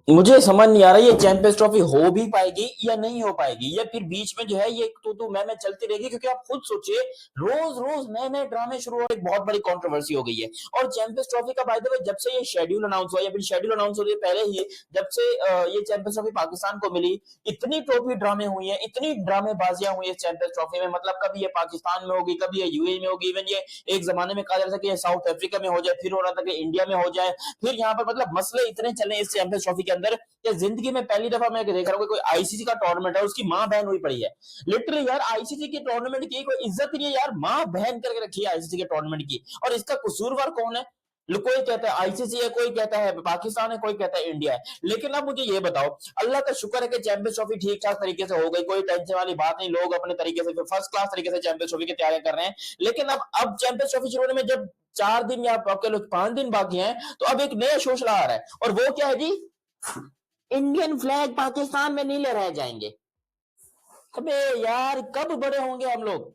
मुझे समझ नहीं आ रहा ये चैंपियंस ट्रॉफी हो भी पाएगी या नहीं हो पाएगी, या फिर बीच में जो है ये तू मैं चलती रहेगी, क्योंकि आप खुद सोचिए रोज रोज नए नए ड्रामे शुरू हो, एक बहुत बड़ी कंट्रोवर्सी हो गई है। और चैंपियंस ट्रॉफी का बाय द वे जब से ये शेड्यूल अनाउंस हुआ, या फिर शेड्यूल अनाउंस होने पहले ही जब से ये चैंपियंस ट्रॉफी पाकिस्तान को मिली, इतनी ट्रॉफी ड्रामे हुई है, इतनी ड्रामेबाजियां हुई है चैंपियंस ट्रॉफी में। मतलब कभी ये पाकिस्तान में होगी, कभी ये यूएई में होगी, इवन ये एक जमाने में कहा जाता था कि ये साउथ अफ्रीका में हो जाए, फिर हो रहा था कि इंडिया में हो जाए, फिर यहाँ पर मतलब मसले इतने चले इस चैंपियंस ट्रॉफी के अंदर कि जिंदगी में पहली दफा मैं देख रहा हूँ कि कोई आईसीसी का टूर्नामेंट है उसकी मां बहन हुई पड़ी है। लिटरली यार, आईसीसी के टूर्नामेंट की कोई इज्जत नहीं है यार, मां बहन करके रखी है आईसीसी के टूर्नामेंट की। और इसका कसूरवार कौन है? कोई कहता है आईसीसी है, कोई कहता है पाकिस्तान है, कोई कहता है इंडिया है। लेकिन अब मुझे ये बताओ, अल्लाह का शुक्र है कि चैंपियंस ट्रॉफी ठीक ठाक तरीके से हो गई, कोई टेंशन वाली बात नहीं, लोग अपने तरीके से फर्स्ट क्लास तरीके से चैंपियंस ट्रॉफी की तैयारी कर रहे हैं। लेकिन अब चैंपियंस ट्रॉफी शुरू होने में जब 4 दिन या 5 दिन बाकी हैं, तो अब एक नया शोषला आ रहा है, और वो क्या है जी? इंडियन फ्लैग पाकिस्तान में नीले रह जाएंगे। अबे यार, कब बड़े होंगे हम लोग?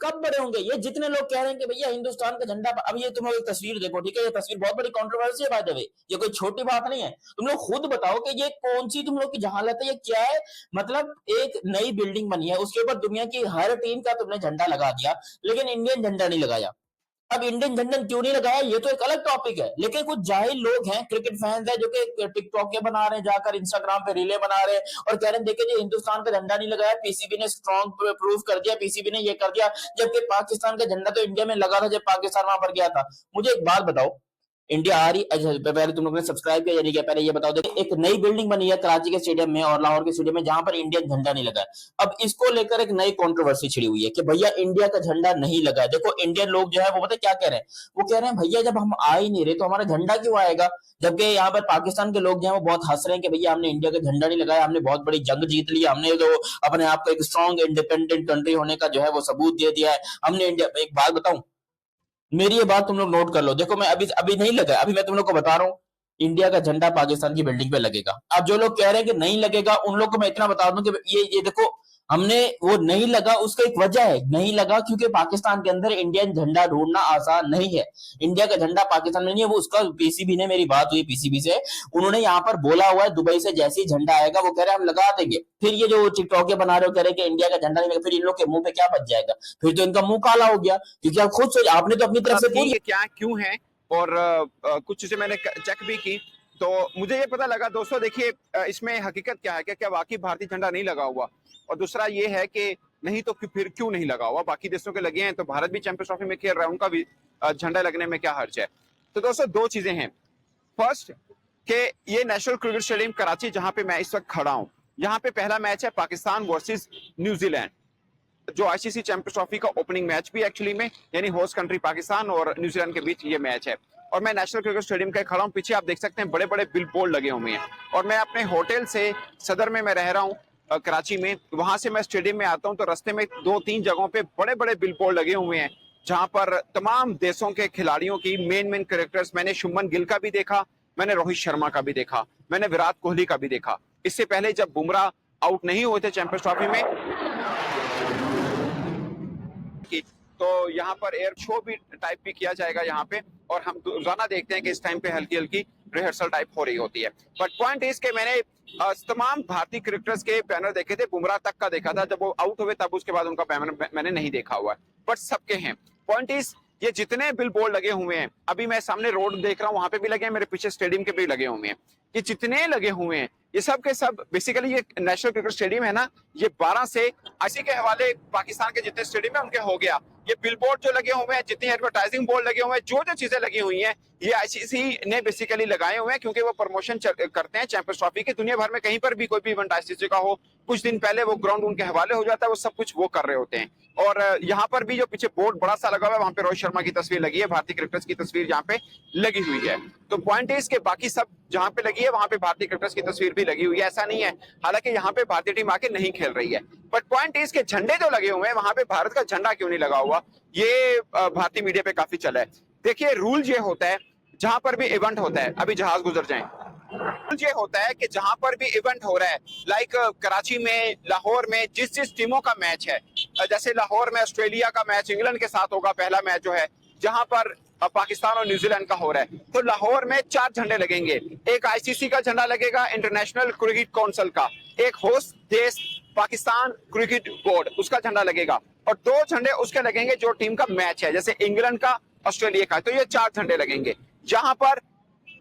कब बड़े होंगे? ये जितने लोग कह रहे हैं कि भैया हिंदुस्तान का झंडा, अब ये तुम लोग एक तस्वीर देखो, ठीक है, ये तस्वीर बहुत बड़ी कंट्रोवर्सी है बाय द वे, ये कोई छोटी बात नहीं है। तुम लोग खुद बताओ कि ये कौन सी तुम लोग की जहालत है, ये क्या है? मतलब एक नई बिल्डिंग बनी है, उसके ऊपर दुनिया की हर टीम का तुमने झंडा लगा दिया, लेकिन इंडियन झंडा नहीं लगाया। अब इंडियन झंडा क्यों नहीं लगाया, ये तो एक अलग टॉपिक है। लेकिन कुछ जाहिल लोग हैं, क्रिकेट फैंस हैं, जो कि टिकटॉक के बना रहे हैं, जाकर इंस्टाग्राम पे रीले बना रहे हैं और कह रहे हैं देखिए जी हिंदुस्तान का झंडा नहीं लगाया, पीसीबी ने स्ट्रॉन्ग प्रूफ कर दिया, पीसीबी ने ये कर दिया। जबकि पाकिस्तान का झंडा तो इंडिया में लगा था जब पाकिस्तान वहां पर गया था। मुझे एक बात बताओ, इंडिया आ रही, अच्छा पहले तुम लोगों ने सब्सक्राइब किया या नहीं किया, पहले ये बताओ। देखो, एक नई बिल्डिंग बनी है कराची के स्टेडियम में और लाहौर के स्टेडियम में, जहां पर इंडियन झंडा नहीं लगा है। अब इसको लेकर एक नई कंट्रोवर्सी छिड़ी हुई है कि भैया इंडिया का झंडा नहीं लगा है। देखो इंडियन लोग जो है वो पता क्या कह रहे हैं? वो कह रहे हैं भैया जब हम आ ही नहीं रहे तो हमारा झंडा क्यों आएगा? जबकि यहाँ पर पाकिस्तान के लोग जो है वो बहुत हंस रहे हैं कि भैया हमने इंडिया का झंडा नहीं लगाया, हमने बहुत बड़ी जंग जीत ली, हमने जो अपने आप को एक स्ट्रॉन्ग इंडिपेंडेंट कंट्री होने का जो है वो सबूत दे दिया है हमने। इंडिया, एक बात बताऊं, मेरी ये बात तुम लोग नोट कर लो। देखो मैं अभी अभी नहीं लगा, अभी मैं तुम लोग को बता रहा हूँ, इंडिया का झंडा पाकिस्तान की बिल्डिंग पे लगेगा। अब जो लोग कह रहे हैं कि नहीं लगेगा, उन लोग को मैं इतना बता दूं कि ये देखो, हमने वो नहीं लगा, उसका एक वजह है, नहीं लगा क्योंकि पाकिस्तान के अंदर इंडियन झंडा ढूंढना आसान नहीं है। इंडिया का झंडा पाकिस्तान में नहीं है, वो उसका पीसीबी ने, मेरी बात हुई पीसीबी से, उन्होंने यहाँ पर बोला हुआ है दुबई से जैसे ही झंडा आएगा वो कह रहे हैं हम लगा देंगे। फिर ये जो टिकटॉक बना रहे हो कह रहे हैं कि इंडिया का झंडा नहीं लगा, फिर इन लोग के मुंह पे क्या बच जाएगा? फिर तो इनका मुंह काला हो गया, क्योंकि आप खुद सोच, आपने तो अपनी तरफ से थी पूरी कि क्या क्यों है। और कुछ चीजें मैंने चेक भी की, तो मुझे ये पता लगा दोस्तों। देखिए इसमें हकीकत क्या है, क्या वाकई भारतीय झंडा नहीं लगा हुआ, और दूसरा ये है कि नहीं तो फिर क्यों नहीं लगा हुआ। बाकी देशों के लगे हैं, तो भारत भी चैंपियंस ट्रॉफी में खेल रहा है, उनका भी झंडा लगने में क्या हर्ज है। तो दोस्तों दो चीजें हैं। फर्स्ट कि ये नेशनल क्रिकेट स्टेडियम कराची जहां पे मैं इस वक्त खड़ा हूं, यहाँ पे पहला मैच है पाकिस्तान वर्सेस न्यूजीलैंड, जो आईसीसी चैंपियंस ट्रॉफी का ओपनिंग मैच भी एक्चुअली में, यानी होस्ट कंट्री पाकिस्तान और न्यूजीलैंड के बीच ये मैच है। और मैं नेशनल क्रिकेट स्टेडियम के खड़ा हूँ, पीछे आप देख सकते हैं बड़े बड़े बिल बोर्ड लगे हुए हैं। और मैं अपने होटल से, सदर में मैं रह रहा हूँ कराची में, वहां से मैं स्टेडियम में आता हूँ तो रास्ते में 2-3 जगहों पे बड़े बड़े बिल बोर्ड लगे हुए हैं, जहां पर तमाम देशों के खिलाड़ियों की मेन कैरेक्टर्स, मैंने शुभमन गिल का भी देखा, मैंने रोहित शर्मा का भी देखा, मैंने विराट कोहली का भी देखा। इससे पहले जब बुमराह आउट नहीं हुए थे चैंपियंस ट्रॉफी में की, तो यहाँ पर एयर शो भी टाइप भी किया जाएगा यहाँ पे, और हम रोजाना देखते हैं कि इस टाइम पे हल्की हल्की रिहर्सल टाइप हो रही होती है। बट पॉइंट इज के मैंने तमाम भारतीय क्रिकेटर्स के बैनर देखे थे, बुमराह तक का देखा था, जब वो आउट हुए तब उसके बाद उनका बैनर मैंने नहीं देखा हुआ है, बट सबके हैं। पॉइंट इज ये जितने बिल बोर्ड लगे हुए हैं, अभी मैं सामने रोड देख रहा हूँ, वहां पे भी लगे हैं, मेरे पीछे स्टेडियम के भी लगे हुए हैं, ये जितने लगे हुए हैं ये सब के सब बेसिकली, ये नेशनल क्रिकेट स्टेडियम है ना, ये 12 से इसी के हवाले पाकिस्तान के जितने स्टेडियम है उनके हो गया। ये बिल बोर्ड जो लगे हुए हैं, जितनी एडवर्टाइजिंग बोर्ड लगे हुए हैं, जो जो चीजें लगी हुई हैं, ये आईसीसी ने बेसिकली लगाए हुए हैं, क्योंकि वो प्रमोशन करते हैं चैंपियंस ट्रॉफी की। दुनिया भर में कहीं पर भी कोई भी इवेंट आईसीसी का हो, कुछ दिन पहले वो ग्राउंड उनके हवाले हो जाता है, वो सब कुछ वो कर रहे होते हैं। और यहाँ पर भी जो पीछे बोर्ड बड़ा सा लगा हुआ है, वहां पे रोहित शर्मा की तस्वीर लगी है, भारतीय क्रिकेटर्स की तस्वीर यहाँ पे लगी हुई है। तो पॉइंट इज के बाकी सब जहां पे लगी है वहां पे भारतीय क्रिकेटर्स की तस्वीर भी लगी हुई है, ऐसा नहीं है। हालांकि यहाँ पे भारतीय टीम आके नहीं खेल रही है, बट पॉइंट इज के झंडे जो लगे हुए हैं वहां पे भारत का झंडा क्यों नहीं लगा हुआ, ये भारतीय मीडिया पे काफी चला है। देखिए रूल ये होता है, जहां पर भी इवेंट होता है, अभी जहाज गुजर जाए, ये होता है कि जहां पर भी इवेंट हो रहा है, लाइक कराची में, लाहौर में, जिस जिस टीमों का मैच है, जैसे लाहौर में ऑस्ट्रेलिया का मैच इंग्लैंड के साथ होगा, पहला मैच जो है, जहां पर पाकिस्तान और न्यूजीलैंड का हो रहा है। तो लाहौर में 4 झंडे लगेंगे, एक आईसीसी का झंडा लगेगा, इंटरनेशनल क्रिकेट काउंसिल का, एक होस्ट देश पाकिस्तान क्रिकेट बोर्ड उसका झंडा लगेगा, और 2 झंडे उसके लगेंगे जो टीम का मैच है, जैसे इंग्लैंड का, ऑस्ट्रेलिया का। तो ये 4 झंडे लगेंगे। जहां पर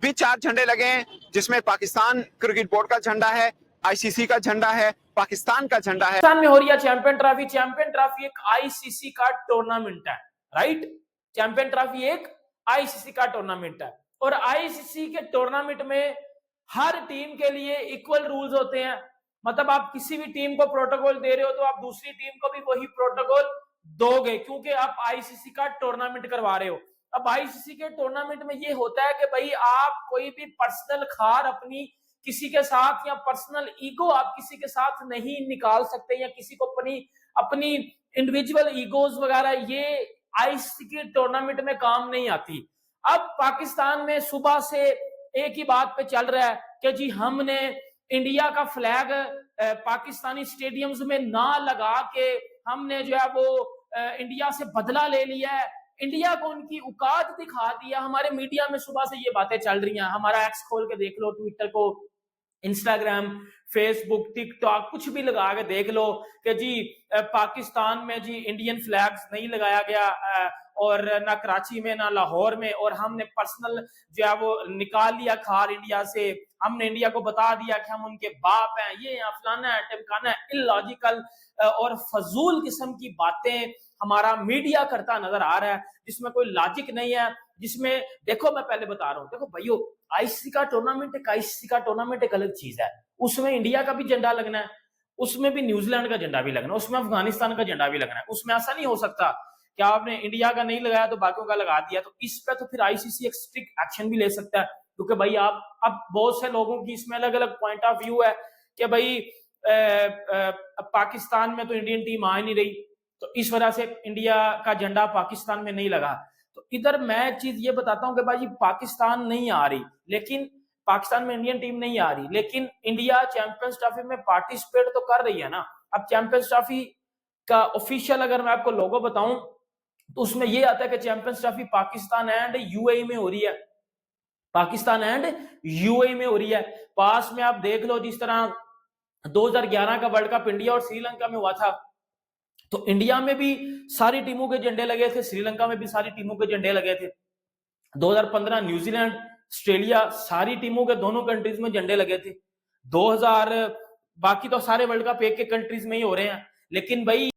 भी 4 झंडे लगे हैं, जिसमें पाकिस्तान क्रिकेट बोर्ड का झंडा है, आईसीसी का झंडा है, पाकिस्तान का झंडा है। पाकिस्तान में हो रही है चैंपियन ट्रॉफी। चैंपियन ट्रॉफी एक आईसीसी का टूर्नामेंट है, राइट। चैंपियन ट्रॉफी एक आईसीसी का टूर्नामेंट है, और आईसीसी के टूर्नामेंट में हर टीम के लिए इक्वल रूल्स होते हैं। मतलब आप किसी भी टीम को प्रोटोकॉल दे रहे हो तो आप दूसरी टीम को भी वही प्रोटोकॉल दोगे, क्योंकि आप आईसीसी का टूर्नामेंट करवा रहे हो। अब आईसीसी के टूर्नामेंट में ये होता है कि भाई आप कोई भी पर्सनल खार अपनी किसी के साथ या पर्सनल ईगो आप किसी के साथ नहीं निकाल सकते, या किसी को अपनी इंडिविजुअल ईगोज वगैरह ये आईसीसी के टूर्नामेंट में काम नहीं आती। अब पाकिस्तान में सुबह से एक ही बात पे चल रहा है कि जी हमने इंडिया का फ्लैग पाकिस्तानी स्टेडियम्स में ना लगा के हमने जो है वो इंडिया से बदला ले लिया है, इंडिया को उनकी औकात दिखा दिया। हमारे मीडिया में सुबह से ये बातें चल रही हैं। हमारा एक्स खोल के देख लो, ट्विटर को, इंस्टाग्राम, फेसबुक, टिकटॉक, कुछ भी लगा के देख लो कि जी पाकिस्तान में जी इंडियन फ्लैग्स नहीं लगाया गया, और ना कराची में ना लाहौर में, और हमने पर्सनल जो है वो निकाल लिया खार इंडिया से। हमने इंडिया को बता दिया कि हम उनके बाप हैं, ये फलाना है टिमकाना है। इलॉजिकल और फजूल किस्म की बातें हमारा मीडिया करता नजर आ रहा है, जिसमें कोई लॉजिक नहीं है। जिसमें देखो, मैं पहले बता रहा हूं, देखो भाइयों, आईसीसी का टूर्नामेंट एक अलग चीज है। उसमें इंडिया का भी झंडा लगना है, उसमें भी न्यूजीलैंड का झंडा भी लगना है, उसमें अफगानिस्तान का झंडा भी लगना है। उसमें ऐसा नहीं हो सकता कि आपने इंडिया का नहीं लगाया तो बाकियों का लगा दिया। तो इस पे तो फिर आईसीसी एक स्ट्रिक्ट एक्शन भी ले सकता है, क्योंकि भाई आप अब बहुत से लोगों की इसमें अलग अलग पॉइंट ऑफ व्यू है कि भाई पाकिस्तान में तो इंडियन टीम आ नहीं रही, तो इस वजह से इंडिया का झंडा पाकिस्तान में नहीं लगा। तो इधर मैं एक चीज ये बताता हूं कि भाई पाकिस्तान नहीं आ रही, लेकिन पाकिस्तान में इंडियन टीम नहीं आ रही, लेकिन इंडिया चैंपियंस ट्रॉफी में पार्टिसिपेट तो कर रही है ना। अब चैंपियंस ट्रॉफी का ऑफिशियल अगर मैं आपको लोगो बताऊं तो उसमें ये आता है कि champions trophy Pakistan and UAE में हो रही है। पाकिस्तान एंड यूएई में हो रही है। पास में आप देख लो, जिस तरह 2011 का वर्ल्ड कप इंडिया और श्रीलंका में हुआ था, तो इंडिया में भी सारी टीमों के झंडे लगे थे, श्रीलंका में भी सारी टीमों के झंडे लगे थे। 2015 न्यूजीलैंड, ऑस्ट्रेलिया, सारी टीमों के दोनों कंट्रीज में झंडे लगे थे। 2000 बाकी तो सारे वर्ल्ड कप एक कंट्रीज में ही हो रहे हैं, लेकिन भाई